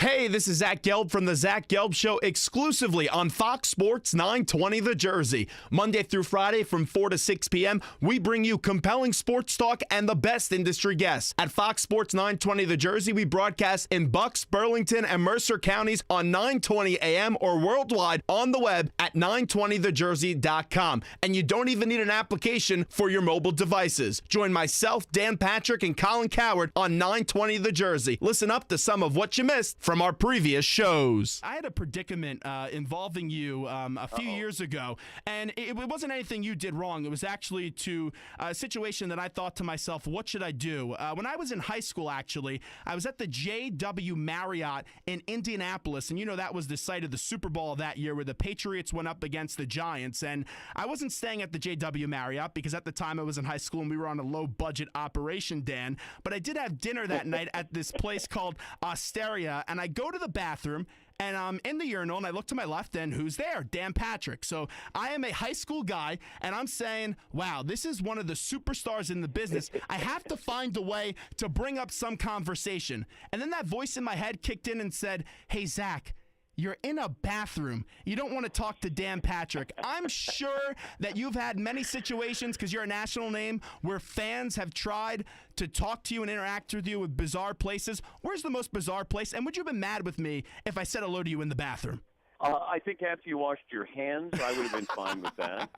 Hey, this is Zach Gelb from the Zach Gelb Show exclusively on Fox Sports 920 The Jersey. Monday through Friday from 4 to 6 p.m., we bring you compelling sports talk and the best industry guests. At Fox Sports 920 The Jersey, we broadcast in Bucks, Burlington, and Mercer counties on 920 a.m. or worldwide on the web at 920thejersey.com. And you don't even need an application for your mobile devices. Join myself, Dan Patrick, and Colin Coward on 920 The Jersey. Listen up to some of what you missed from our previous shows. I had a predicament involving you a few years ago, and it wasn't anything you did wrong. It was actually to a situation that I thought to myself, what should I do? When I was in high school, actually, I was at the JW Marriott in Indianapolis, and you know that was the site of the Super Bowl that year where the Patriots went up against the Giants, and I wasn't staying at the JW Marriott because at the time I was in high school and we were on a low-budget operation, Dan, but I did have dinner that night at this place called Osteria, and I go to the bathroom, and I'm in the urinal, and I look to my left, and who's there? Dan Patrick. So I am a high school guy, and I'm saying, wow, this is one of the superstars in the business. I have to find a way to bring up some conversation. And then that voice in my head kicked in and said, hey, Zach, you're in a bathroom. You don't want to talk to Dan Patrick. I'm sure that you've had many situations, because you're a national name, where fans have tried to talk to you and interact with you with bizarre places. Where's the most bizarre place? And would you have been mad with me if I said hello to you in the bathroom? I think after you washed your hands, I would have been fine with that.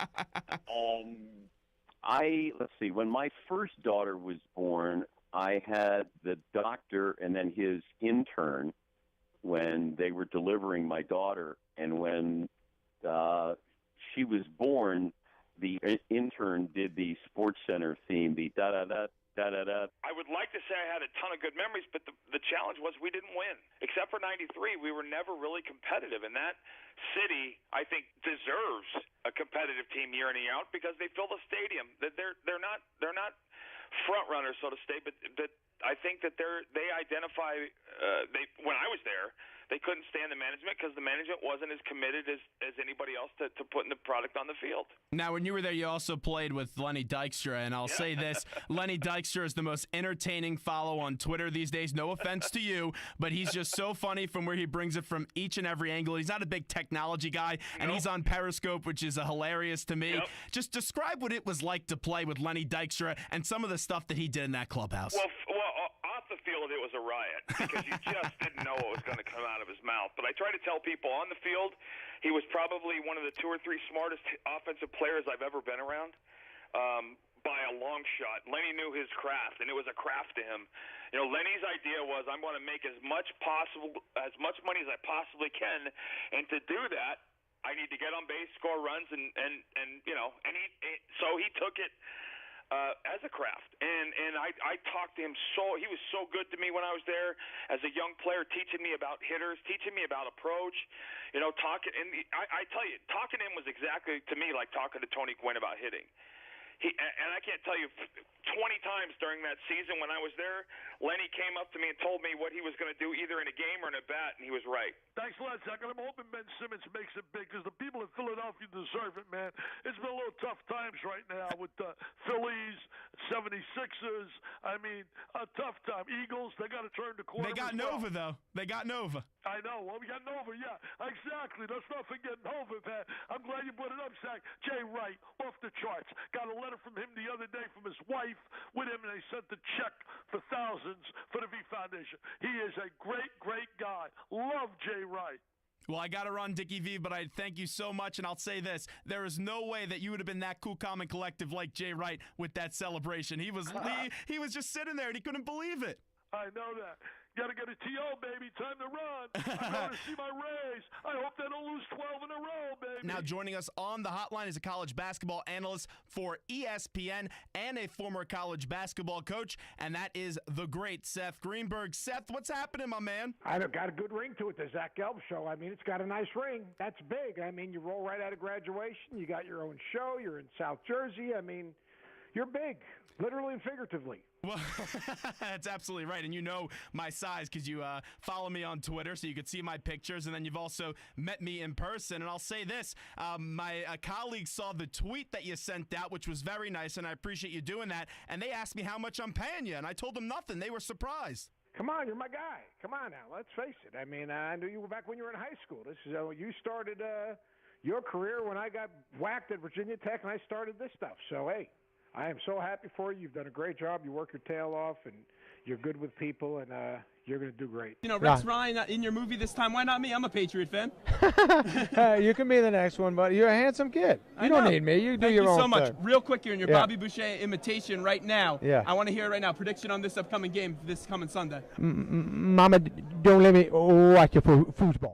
Let's see, when my first daughter was born, I had the doctor and then his intern when they were delivering my daughter, and when she was born, the intern did the Sports Center theme, the da-da-da, da-da-da. I would like to say I had a ton of good memories, but the challenge was we didn't win. Except for 93, we were never really competitive, and that city, I think, deserves a competitive team year in and year out because they fill the stadium. They're not front runners, so to say, but I think that they identify. When I was there, they couldn't stand the management because the management wasn't as committed as anybody else to putting the product on the field. Now, when you were there, you also played with Lenny Dykstra, and I'll say this: Lenny Dykstra is the most entertaining follow on Twitter these days. No offense to you, but he's just so funny from where he brings it from each and every angle. He's not a big technology guy, and he's on Periscope, which is hilarious to me. Just describe what it was like to play with Lenny Dykstra and some of the stuff that he did in that clubhouse. Well, off the field, it was a riot because you just didn't know what was going to come out of his mouth. But I try to tell people on the field, he was probably one of the 2 or 3 smartest offensive players I've ever been around. By a long shot. Lenny knew his craft, and it was a craft to him. You know, Lenny's idea was, I'm going to make as much money as I possibly can, and to do that, I need to get on base, score runs, so he took it as a craft, and I talked to him. He was so good to me when I was there as a young player, teaching me about hitters, teaching me about approach. You know, I tell you, talking to him was exactly to me like talking to Tony Gwynn about hitting. And I can't tell you, 20 times during that season when I was there, Lenny came up to me and told me what he was going to do either in a game or in a bat, and he was right. Thanks a lot, Zach. And I'm hoping Ben Simmons makes it big because the people in Philadelphia deserve it, man. It's been a little tough times right now with the Phillies, 76ers. I mean, a tough time. Eagles, they got to turn the corner. They got Nova, though. They got Nova. I know. Well, we got Nova, yeah. Exactly. Let's not forget Nova, man. I'm glad you brought it up, Zach. Jay Wright, off the charts. Got a letter from him the other day from his wife with him, and they sent the check for thousands for the V Foundation. He is a great, great guy. Love Jay Wright. Well, I got to run, Dickie V, but I thank you so much, and I'll say this. There is no way that you would have been that cool, calm, and collective like Jay Wright with that celebration. He was just sitting there, and he couldn't believe it. I know that. Got to get a TO, baby. Time to run. I got to see my Rays. I hope they don't lose 12 in a row, baby. Now joining us on the hotline is a college basketball analyst for ESPN and a former college basketball coach, and that is the great Seth Greenberg. Seth, what's happening, my man? I've got a good ring to it, the Zach Gelb Show. I mean, it's got a nice ring. That's big. I mean, you roll right out of graduation. You got your own show. You're in South Jersey. I mean, you're big, literally and figuratively. Well, that's absolutely right. And you know my size because you follow me on Twitter, so you could see my pictures. And then you've also met me in person. And I'll say this, my colleagues saw the tweet that you sent out, which was very nice, and I appreciate you doing that. And they asked me how much I'm paying you, and I told them nothing. They were surprised. Come on, you're my guy. Come on now, let's face it. I mean, I knew you back when you were in high school. This is you started your career when I got whacked at Virginia Tech, and I started this stuff. So, hey, I am so happy for you. You've done a great job. You work your tail off, and you're good with people, and you're going to do great. You know, Rex Ryan in your movie this time. Why not me? I'm a Patriot fan. You can be the next one, but you're a handsome kid. You don't need me. You do Thank your you own so much. thing. Real quick here in your Bobby Boucher imitation right now. Yeah. I want to hear it right now. Prediction on this upcoming game this coming Sunday. Mama, don't let me watch your football.